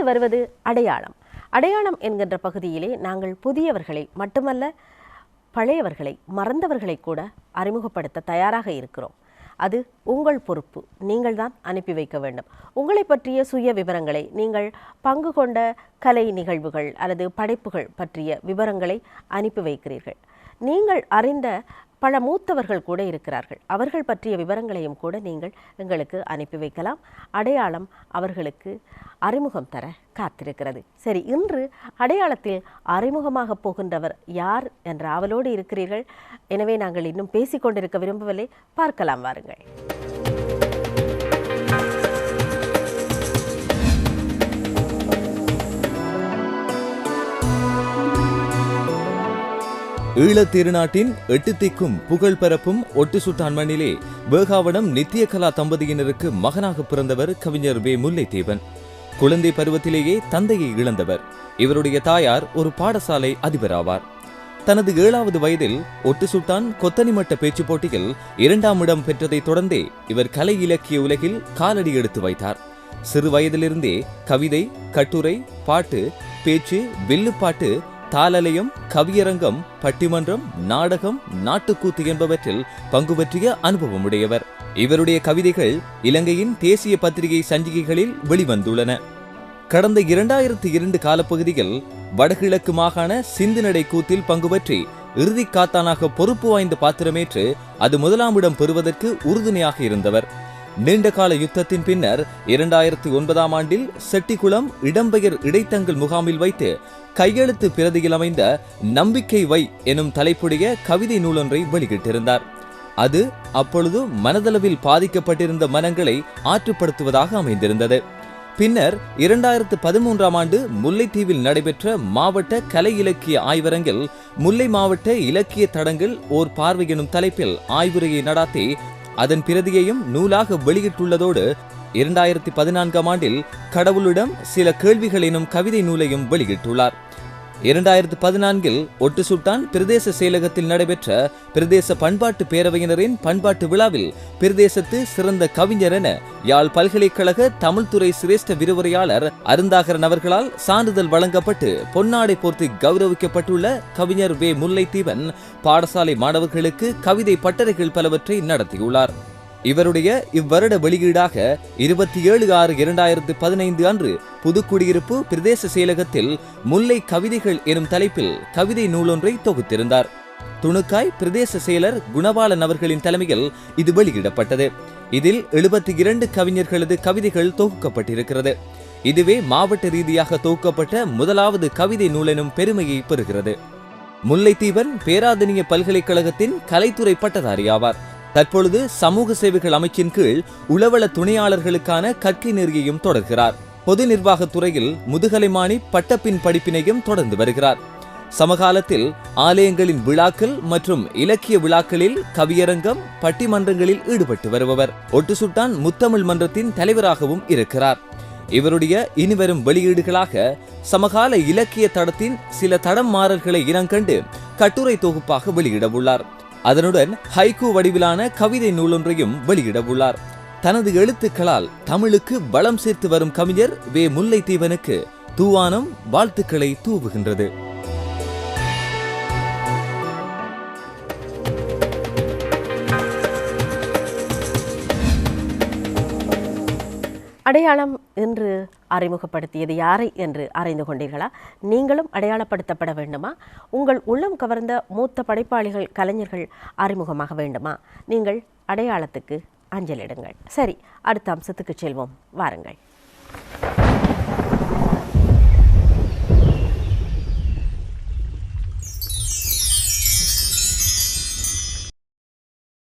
அடுத்து வருவது அடையாளம். அடையாளம் என்கின்ற பகுதியிலே நாங்கள் புதியவர்களை மட்டுமல்ல, பழையவர்களை, மறந்தவர்களை கூட அறிமுகப்படுத்த தயாராக இருக்கிறோம். அது உங்கள் பொறுப்பு. நீங்கள் தான் அனுப்பி வைக்க வேண்டும். உங்களை பற்றிய சுய விவரங்களை, நீங்கள் பங்கு கொண்ட கலை நிகழ்வுகள் அல்லது படைப்புகள் பற்றிய விவரங்களை அனுப்பி வைக்கிறீர்கள். நீங்கள் அறிந்த பல மூத்தவர்கள் கூட இருக்கிறார்கள். அவர்கள் பற்றிய விவரங்களையும் கூட நீங்கள் எங்களுக்கு அனுப்பி வைக்கலாம். அடையாளம் அவர்களுக்கு அறிமுகம் தர காத்திருக்கிறது. சரி, இன்று அடையாளத்தில் அறிமுகமாக போகின்றவர் யார் என்ற ஆவலோடு இருக்கிறீர்கள். எனவே நாங்கள் இன்னும் பேசிக்கொண்டிருக்க விரும்பவில்லை. பார்க்கலாம் வாருங்கள். ஈழத் திருநாட்டின் எட்டு திக்கும் புகழ் பரப்பும் ஒட்டு சுட்டான் மண்ணிலே வேகாவனம் நித்திய கலா தம்பதியினருக்கு மகனாக பிறந்தவர் கவிஞர் வே. முல்லைத்தீவன். குழந்தை பருவத்திலேயே தந்தையை இழந்தவர். இவருடைய தாயார் ஒரு பாடசாலை அதிபராவார். தனது 7வது வயதில் ஒட்டு சுட்டான் கொத்தனிமட்ட பேச்சு போட்டியில் 2ஆம் இடம் பெற்றதை தொடர்ந்தே இவர் கலை இலக்கிய உலகில் காலடி எடுத்து வைத்தார். சிறு வயதிலிருந்தே கவிதை, கட்டுரை, பாட்டு, பேச்சு, வில்லுப்பாட்டு, தாளலயம், கவியரங்கம், பட்டிமன்றம், நாடகம், நாட்டுக்கூத்து என்பவற்றில் பங்கு பற்றிய அனுபவமுடையவர். இவருடைய கவிதைகள் இலங்கையின் தேசிய பத்திரிகை சஞ்சிகைகளில் வெளிவந்துள்ளன. கடந்த 2002 காலப்பகுதியில் வடகிழக்கு மாகாண சிந்து நடை கூத்தில் பங்கு பற்றி இறுதி காத்தானாக பொறுப்பு வாய்ந்த பாத்திரமேற்று அது 1ஆம் இடம் பெறுவதற்கு உறுதுணையாக இருந்தவர். நீண்டகால யுத்தத்தின் பின்னர் 2009ஆம் ஆண்டில் செட்டிக்குளம் இடம்பெயர் இடைத்தங்கல் முகாமில் வைத்து கையெழுத்து பிரதியில் அமைந்த நம்பிக்கை வை எனும் தலைப்புடைய கவிதை நூலொன்றை வெளியிட்டிருந்தார். அது அப்பொழுது மனதளவில் பாதிக்கப்பட்டிருந்த மனங்களை ஆற்றுப்படுத்துவதாக அமைந்திருந்தது. பின்னர் 2013ஆம் ஆண்டு முல்லைத்தீவில் நடைபெற்ற மாவட்ட கலை இலக்கிய ஆய்வரங்கில் முல்லை மாவட்ட இலக்கிய தடங்கள் ஓர் பார்வை எனும் தலைப்பில் ஆய்வுரையை நடாத்தி அதன் பிரதியையும் நூலாக வெளியிட்டுள்ளதோடு 2014ஆம் ஆண்டில் கடவுளிடம் சில கேள்விகள் எனும் கவிதை நூலையும் வெளியிட்டுள்ளார். 2014இல் ஒட்டு சுட்டான் பிரதேச செயலகத்தில் நடைபெற்ற பிரதேச பண்பாட்டு பேரவையினரின் பண்பாட்டு விழாவில் பிரதேசத்து சிறந்த கவிஞர் என யாழ் பல்கலைக்கழக தமிழ்துறை சிரேஷ்ட விரிவுரையாளர் அருந்தாகரன் அவர்களால் சான்றிதழ் வழங்கப்பட்டு பொன்னாடை போர்த்தி கௌரவிக்கப்பட்டுள்ள கவிஞர் வே. முல்லைத்தீவன் பாடசாலை மாணவர்களுக்கு கவிதை பட்டறைகள் பலவற்றை நடத்தியுள்ளார். இவருடைய இவ்வருட வெளியீடாக 27/6/2015 அன்று புதுக்குடியிருப்பு பிரதேச செயலகத்தில் முல்லை கவிதைகள் எனும் தலைப்பில் கவிதை நூலொன்றை தொகுத்திருந்தார். துணுக்காய் பிரதேச செயலர் குணபாலன் அவர்களின் தலைமையில் இது வெளியிடப்பட்டது. இதில் 72 கவிஞர்களது கவிதைகள் தொகுக்கப்பட்டிருக்கிறது. இதுவே மாவட்ட ரீதியாக தொகுக்கப்பட்ட 1வது கவிதை நூலெனும் பெருமையை பெறுகிறது. முல்லைத்தீவன் பேராதனிய பல்கலைக்கழகத்தின் கலைத்துறை பட்டதாரி ஆவார். தற்பொழுது சமூக சேவைகள் அமைச்சின் கீழ் உளவள துணையாளர்களுக்கான கற்கை நெறியையும் தொடர்கிறார். பொது நிர்வாகத் துறையில் முதுகலைமானி பட்டப்பின் படிப்பினையும் தொடர்ந்து வருகிறார். சமகாலத்தில் ஆலயங்களின் விழாக்கள் மற்றும் இலக்கிய விழாக்களில் கவியரங்கம், பட்டிமன்றங்களில் ஈடுபட்டு வருபவர். ஒட்டு சுட்டான் முத்தமிழ் மன்றத்தின் தலைவராகவும் இருக்கிறார். இவருடைய இனிவரும் வெளியீடுகளாக சமகால இலக்கிய தடத்தின் சில தடம் மாறல்களை இனங்கண்டு கட்டுரை தொகுப்பாக வெளியிடவுள்ளார். அதனுடன் ஹைக்கூ வடிவிலான கவிதை நூலொன்றையும் வெளியிடவுள்ளார். தனது எழுத்துக்களால் தமிழுக்கு பலம் சேர்த்து வரும் கவிஞர் வே. முல்லைத்தீவனுக்கு தூவானம் வாழ்த்துக்களை தூவுகின்றது. அடையாளம் என்று அறிமுகப்படுத்தியது யாரை என்று அறிந்து கொண்டீர்களா? நீங்களும் அடையாளப்படுத்தப்பட வேண்டுமா? உங்கள் உள்ளம் கவர்ந்த மூத்த படைப்பாளிகள், கலைஞர்கள் அறிமுகமாக வேண்டுமா? நீங்கள் அடையாளத்துக்கு அஞ்சலிடுங்கள். சரி, அடுத்த அம்சத்துக்கு செல்வோம் வாருங்கள்.